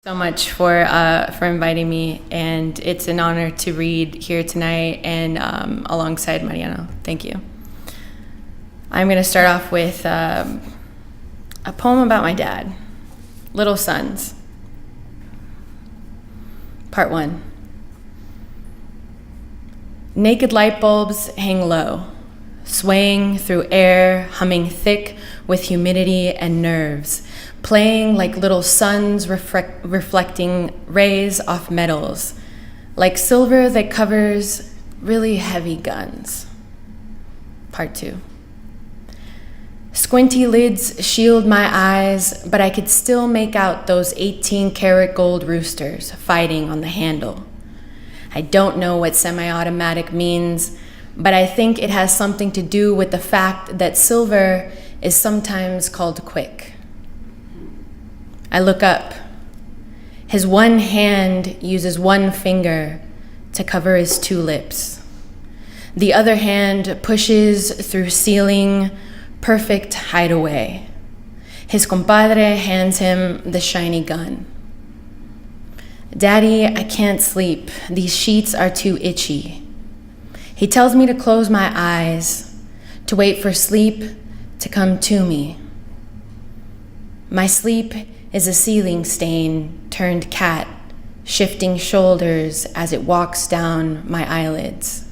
So much for inviting me, and it's an honor to read here tonight and alongside Mariano. Thank you. I'm going to start off with a poem about my dad, Little Sons. Part 1. Naked light bulbs hang low, swaying through air, humming thick with humidity and nerves, playing like little suns reflecting rays off metals, like silver that covers really heavy guns. Part 2. Squinty lids shield my eyes, but I could still make out those 18-karat gold roosters fighting on the handle. I don't know what semi-automatic means, but I think it has something to do with the fact that silver is sometimes called quick. I look up. His one hand uses one finger to cover his two lips. The other hand pushes through ceiling, perfect hideaway. His compadre hands him the shiny gun. Daddy, I can't sleep. These sheets are too itchy. He tells me to close my eyes, to wait for sleep to come to me. My sleep is a ceiling stain turned cat, shifting shoulders as it walks down my eyelids.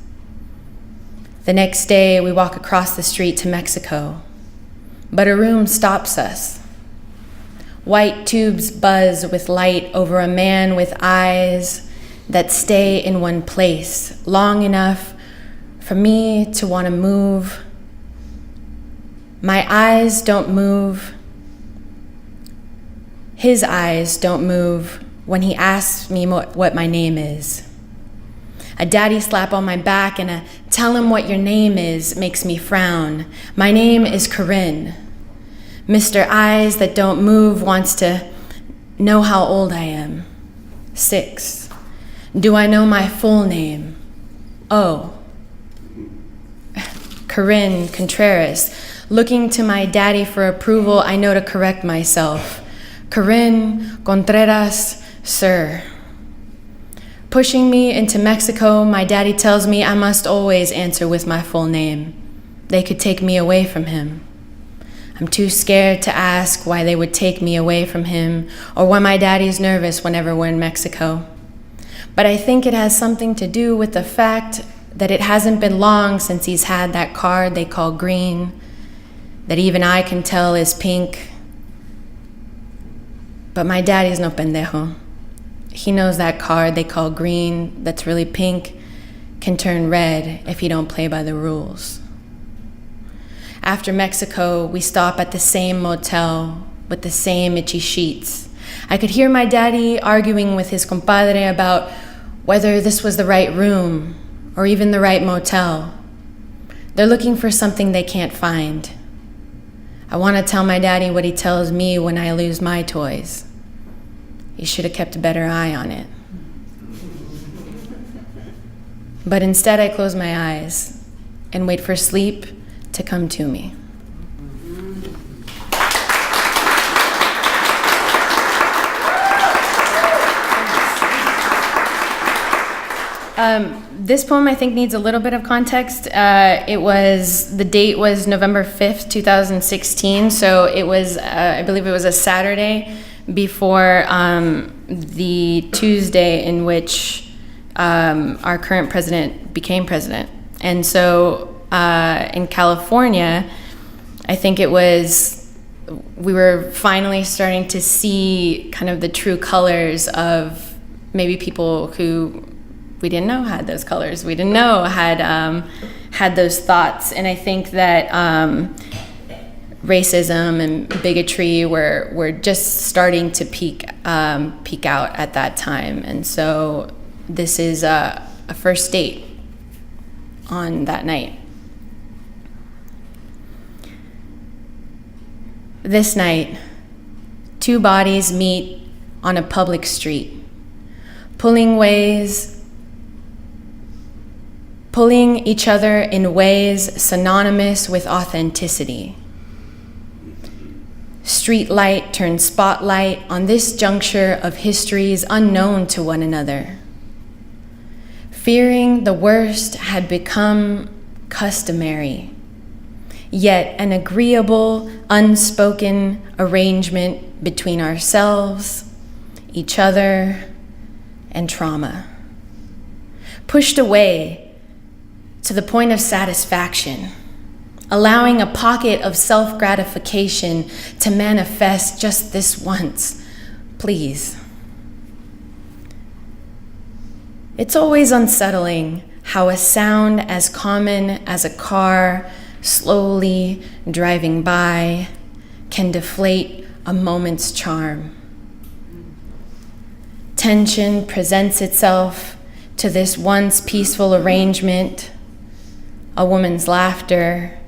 The next day, we walk across the street to Mexico, but a room stops us. White tubes buzz with light over a man with eyes that stay in one place long enough for me to want to move. My eyes don't move. His eyes don't move when he asks me what my name is. A daddy slap on my back and a tell him what your name is makes me frown. My name is Crn. Mr. Eyes that don't move wants to know how old I am. 6. Do I know my full name? Oh. Crn Contreras. Looking to my daddy for approval, I know to correct myself. Crn Contreras, sir. Pushing me into Mexico, my daddy tells me I must always answer with my full name. They could take me away from him. I'm too scared to ask why they would take me away from him or why my daddy's nervous whenever we're in Mexico. But I think it has something to do with the fact that it hasn't been long since he's had that card they call green, that even I can tell is pink. But my daddy's no pendejo. He knows that card they call green, that's really pink, can turn red if you don't play by the rules. After Mexico, we stop at the same motel with the same itchy sheets. I could hear my daddy arguing with his compadre about whether this was the right room or even the right motel. They're looking for something they can't find. I want to tell my daddy what he tells me when I lose my toys. He should have kept a better eye on it. But instead I close my eyes and wait for sleep to come to me. This poem, I think, needs a little bit of context. The date was November 5th, 2016, so it was, I believe it was a Saturday before the Tuesday in which our current president became president. And so in California, I think we were finally starting to see kind of the true colors of maybe people who we didn't know had those colors. We didn't know had those thoughts. And I think that racism and bigotry were just starting to peak out at that time. And so this is a first date on that night. This night, two bodies meet on a public street, pulling each other in ways synonymous with authenticity. Street light turned spotlight on this juncture of histories unknown to one another. Fearing the worst had become customary, yet an agreeable, unspoken arrangement between ourselves, each other, and trauma. Pushed away to the point of satisfaction, allowing a pocket of self-gratification to manifest just this once, please. It's always unsettling how a sound as common as a car slowly driving by can deflate a moment's charm. Tension presents itself to this once peaceful arrangement, a woman's laughter,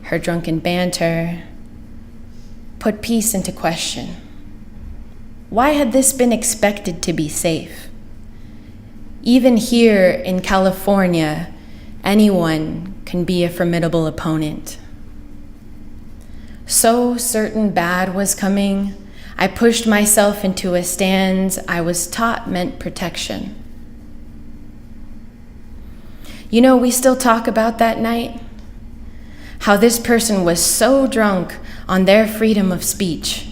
her drunken banter, put peace into question. Why had this been expected to be safe? Even here in California, anyone can be a formidable opponent. So certain bad was coming, I pushed myself into a stance I was taught meant protection. You know, we still talk about that night, how this person was so drunk on their freedom of speech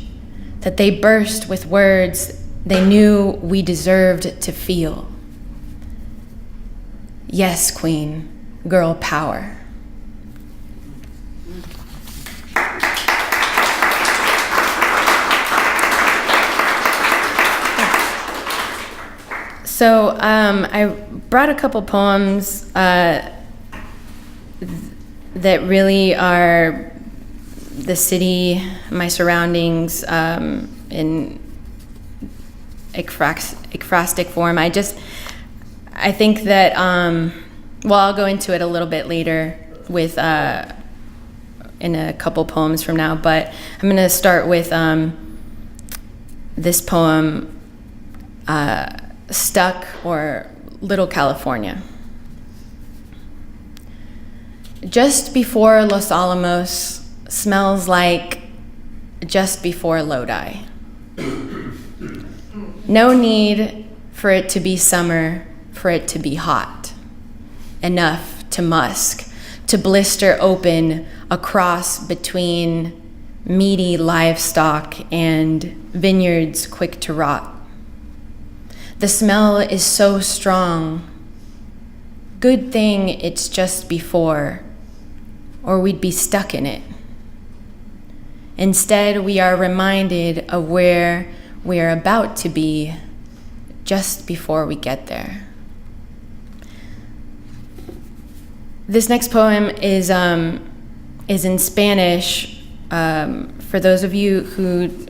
that they burst with words they knew we deserved to feel. Yes, Queen, girl power. So I brought a couple poems that really are the city, my surroundings in ekphrastic form. I think that, I'll go into it a little bit later with in a couple poems from now, but I'm going to start with this poem, Stuck, or Little California. Just before Los Alamos smells like just before Lodi. No need for it to be summer, for it to be hot. Enough to musk, to blister open a cross between meaty livestock and vineyards quick to rot. The smell is so strong. Good thing it's just before, or we'd be stuck in it. Instead, we are reminded of where we are about to be just before we get there. This next poem is in Spanish. For those of you who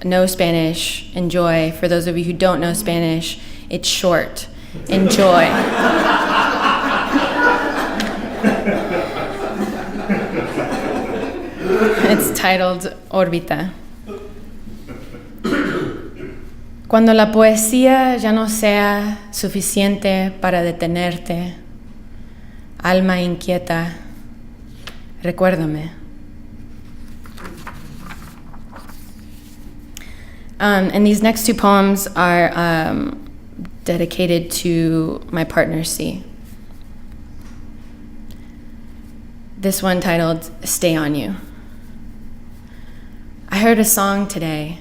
know Spanish, enjoy. For those of you who don't know Spanish, it's short. Enjoy. It's titled Órbita. Cuando la poesía ya no sea suficiente para detenerte, alma inquieta, recuérdame. And these next two poems are dedicated to my partner, C. This one titled, Stay on You. I heard a song today,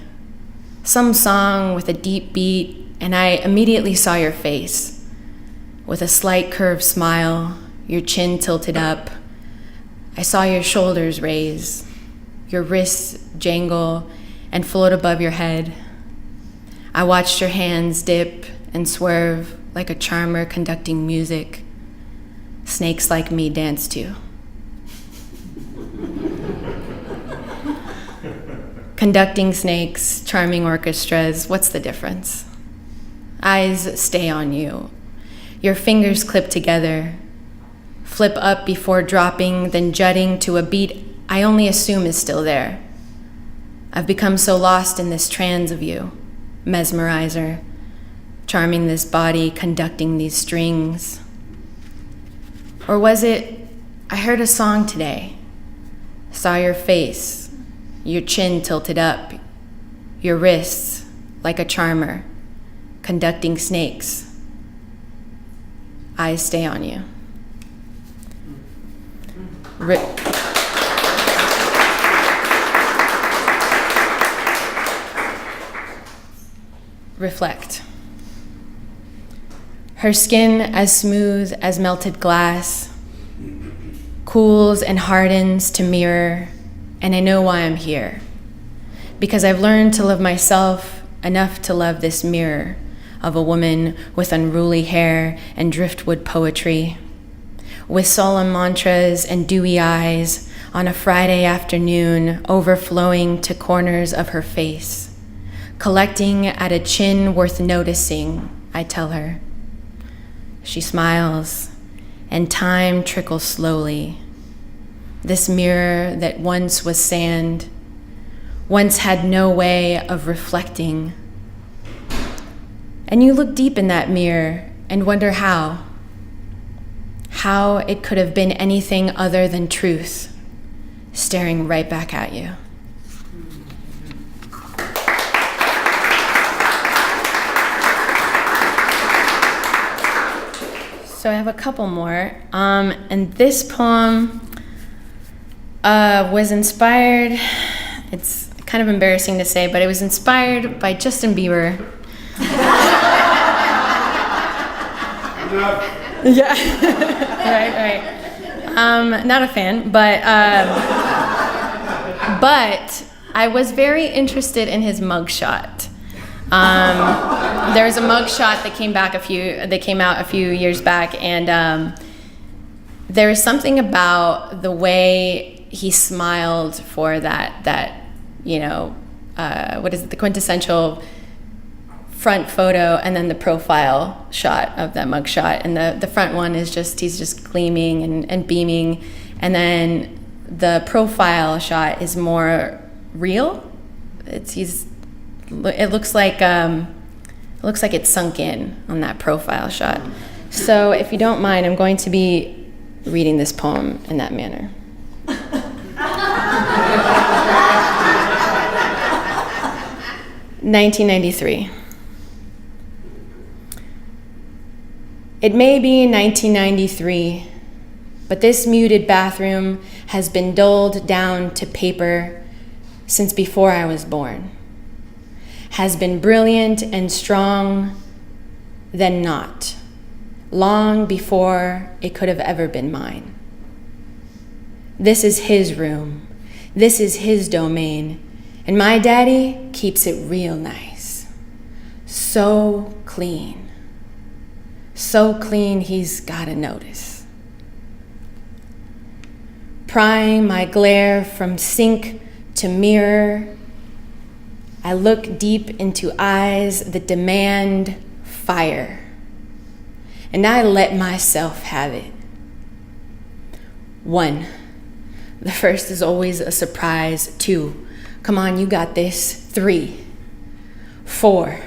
some song with a deep beat, and I immediately saw your face. With a slight curved smile, your chin tilted up, I saw your shoulders raise, your wrists jangle and float above your head. I watched your hands dip and swerve like a charmer conducting music. Snakes like me dance too. Conducting snakes, charming orchestras, what's the difference? Eyes stay on you. Your fingers clip together, flip up before dropping, then jutting to a beat I only assume is still there. I've become so lost in this trance of you, mesmerizer, charming this body, conducting these strings. Or was it, I heard a song today, saw your face, your chin tilted up, your wrists like a charmer, conducting snakes. Eyes stay on you. Reflect. Her skin as smooth as melted glass, cools and hardens to mirror, and I know why I'm here. Because I've learned to love myself enough to love this mirror of a woman with unruly hair and driftwood poetry, with solemn mantras and dewy eyes on a Friday afternoon overflowing to corners of her face, collecting at a chin worth noticing, I tell her. She smiles, and time trickles slowly. This mirror that once was sand, once had no way of reflecting. And you look deep in that mirror and wonder how it could have been anything other than truth staring right back at you. So I have a couple more, and this poem was inspired, it's kind of embarrassing to say, but it was inspired by Justin Bieber. Yeah, right. Not a fan, but I was very interested in his mugshot. There was a mugshot that came out a few years back, and there was something about the way he smiled for that what is it, the quintessential front photo, and then the profile shot of that mugshot. And the front one is he's just gleaming and beaming, and then the profile shot is more real. It looks like it's sunk in on that profile shot. So if you don't mind, I'm going to be reading this poem in that manner. 1993. It may be 1993, but this muted bathroom has been dulled down to paper since before I was born. Has been brilliant and strong, then not, long before it could have ever been mine. This is his room, this is his domain, and my daddy keeps it real nice. So clean he's gotta notice. Prying my glare from sink to mirror, I look deep into eyes that demand fire, and I let myself have it. 1, the first is always a surprise. 2, come on, you got this. 3, 4,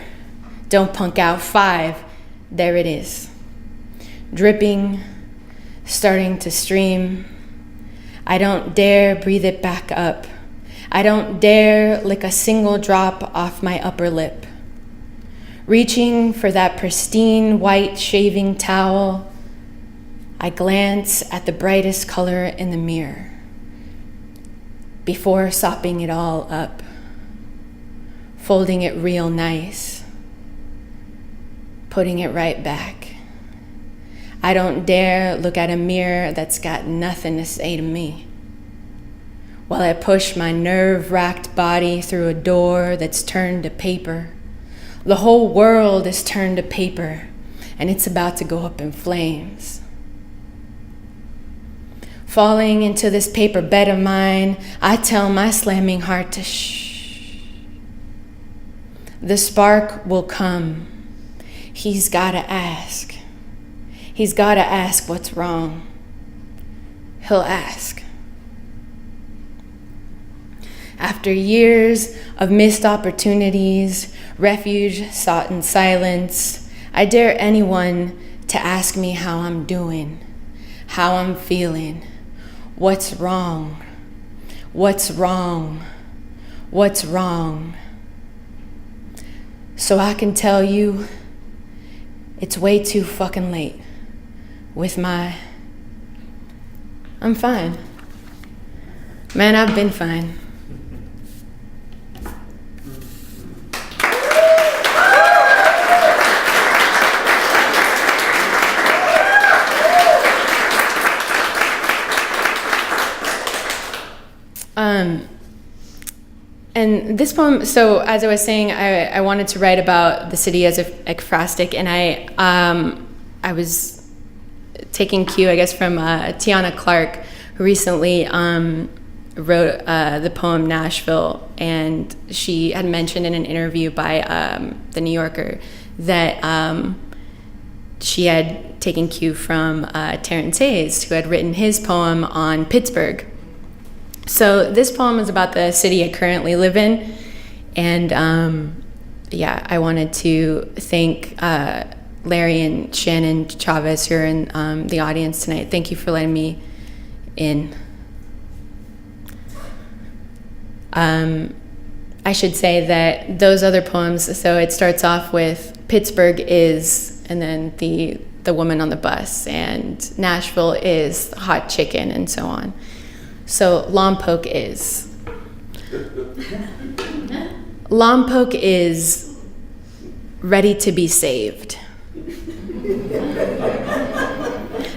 don't punk out. 5, there it is. Dripping, starting to stream. I don't dare breathe it back up. I don't dare lick a single drop off my upper lip. Reaching for that pristine white shaving towel, I glance at the brightest color in the mirror before sopping it all up, folding it real nice, putting it right back. I don't dare look at a mirror that's got nothing to say to me, while I push my nerve-racked body through a door that's turned to paper. The whole world is turned to paper, and it's about to go up in flames. Falling into this paper bed of mine, I tell my slamming heart to shh. The spark will come. He's gotta ask. He's gotta ask what's wrong. He'll ask. After years of missed opportunities, refuge sought in silence, I dare anyone to ask me how I'm doing, how I'm feeling, what's wrong, what's wrong, what's wrong, so I can tell you it's way too fucking late with my... I'm fine. Man, I've been fine. And this poem, so as I was saying, I wanted to write about the city as a ekphrastic, and I was taking cue, I guess, from Tiana Clark, who recently wrote the poem Nashville, and she had mentioned in an interview by The New Yorker that she had taken cue from Terrence Hayes, who had written his poem on Pittsburgh. So this poem is about the city I currently live in, and I wanted to thank Larry and Shannon Chavez, who are in the audience tonight. Thank you for letting me in. I should say that those other poems, so it starts off with Pittsburgh is, and then the woman on the bus, and Nashville is hot chicken, and so on. So Lompoc is. Lompoc is ready to be saved.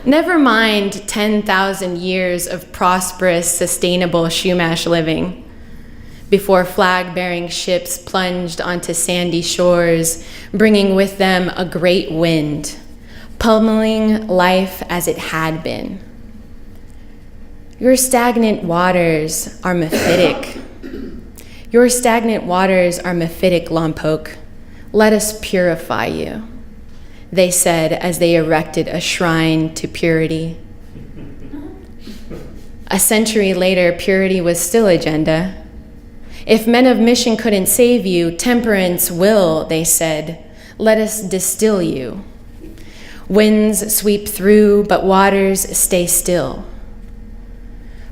Never mind 10,000 years of prosperous, sustainable Shumash living before flag-bearing ships plunged onto sandy shores, bringing with them a great wind, pummeling life as it had been. Your stagnant waters are mephitic. Your stagnant waters are mephitic, Lompoc. Let us purify you, they said as they erected a shrine to purity. A century later, purity was still agenda. If men of mission couldn't save you, temperance will, they said. Let us distill you. Winds sweep through, but waters stay still.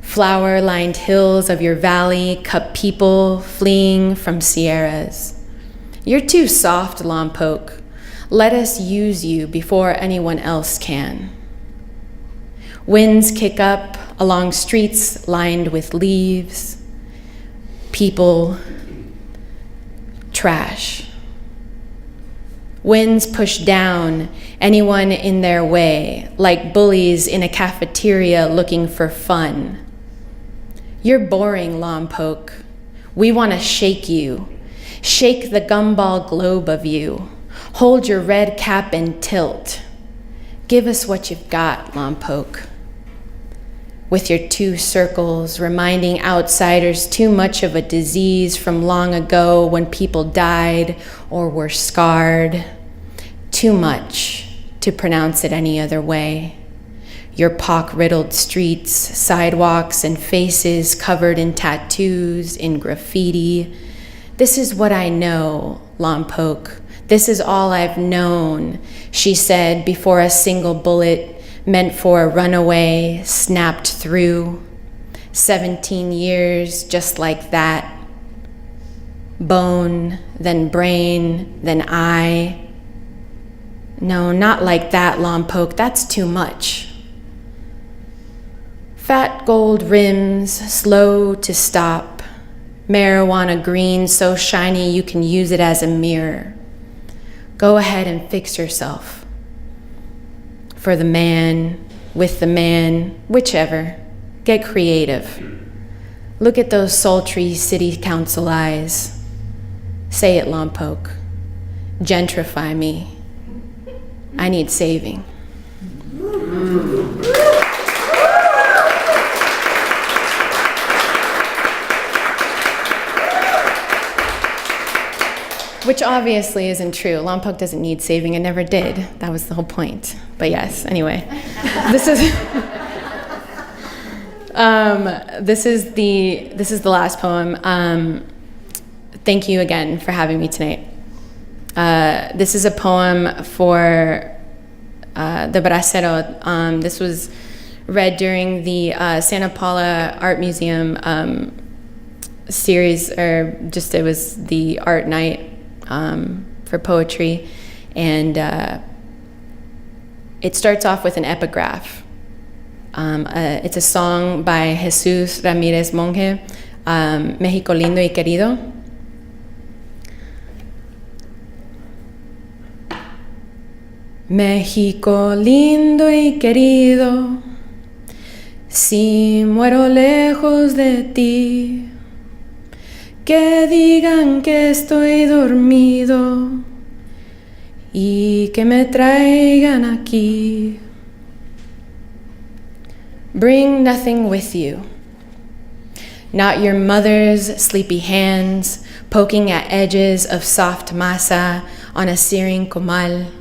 Flower-lined hills of your valley cup people fleeing from sierras. You're too soft, Lompoc. Let us use you before anyone else can. Winds kick up along streets lined with leaves, people, trash. Winds push down anyone in their way, like bullies in a cafeteria looking for fun. You're boring, Lompoc. We want to shake you. Shake the gumball globe of you. Hold your red cap and tilt. Give us what you've got, Lompoc. With your two circles, reminding outsiders too much of a disease from long ago when people died or were scarred. Too much to pronounce it any other way. Your pock-riddled streets, sidewalks, and faces covered in tattoos, in graffiti. This is what I know, Lompoc. This is all I've known, she said before a single bullet meant for a runaway snapped through. 17 years just like that. Bone, then brain, then eye. No, not like that, Lompoc. That's too much. Fat gold rims, slow to stop. Marijuana green, so shiny you can use it as a mirror. Go ahead and fix yourself. For the man, with the man, whichever. Get creative. Look at those sultry city council eyes. Say it, Lompoc. Gentrify me. I need saving. Which obviously isn't true. Lompoc doesn't need saving. It never did. That was the whole point. But yes, anyway. This is the last poem. Thank you again for having me tonight. This is a poem for the Bracero. This was read during the Santa Paula Art Museum series, or just it was the art night for poetry, and it starts off with an epigraph. It's a song by Jesus Ramírez Monge, México lindo y querido. México lindo y querido, si muero lejos de ti, que digan que estoy dormido y que me traigan aquí. Bring nothing with you, not your mother's sleepy hands poking at edges of soft masa on a searing comal,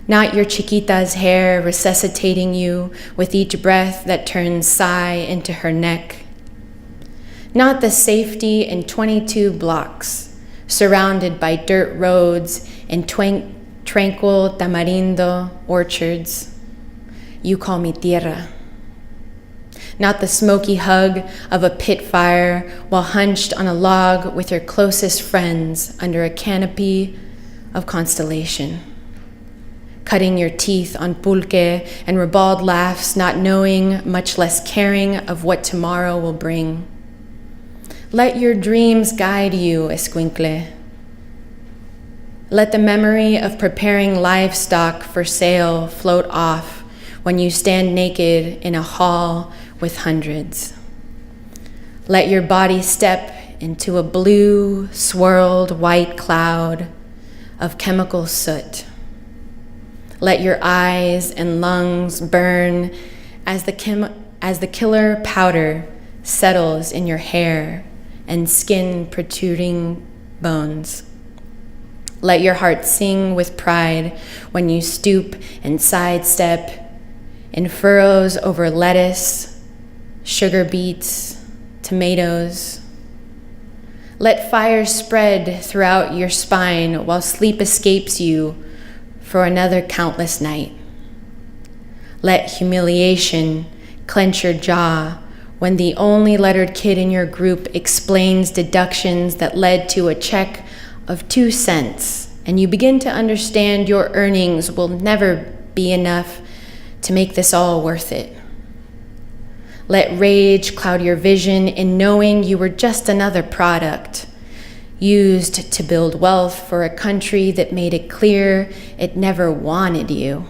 not your chiquita's hair resuscitating you with each breath that turns sigh into her neck, not the safety in 22 blocks surrounded by dirt roads and tranquil tamarindo orchards. You call me tierra. Not the smoky hug of a pit fire while hunched on a log with your closest friends under a canopy of constellation. Cutting your teeth on pulque and ribald laughs, not knowing, much less caring, of what tomorrow will bring. Let your dreams guide you, escuincle. Let the memory of preparing livestock for sale float off when you stand naked in a hall with hundreds. Let your body step into a blue, swirled white cloud of chemical soot. Let your eyes and lungs burn as the killer powder settles in your hair and skin protruding bones. Let your heart sing with pride when you stoop and sidestep in furrows over lettuce, sugar beets, tomatoes. Let fire spread throughout your spine while sleep escapes you for another countless night. Let humiliation clench your jaw when the only lettered kid in your group explains deductions that led to a check of 2 cents, and you begin to understand your earnings will never be enough to make this all worth it. Let rage cloud your vision in knowing you were just another product, used to build wealth for a country that made it clear it never wanted you.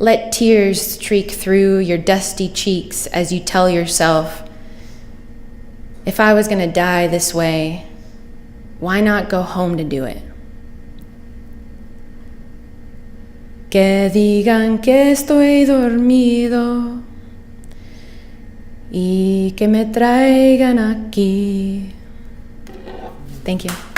Let tears streak through your dusty cheeks as you tell yourself, if I was gonna die this way, why not go home to do it? Que digan que estoy dormido y que me traigan aquí. Thank you.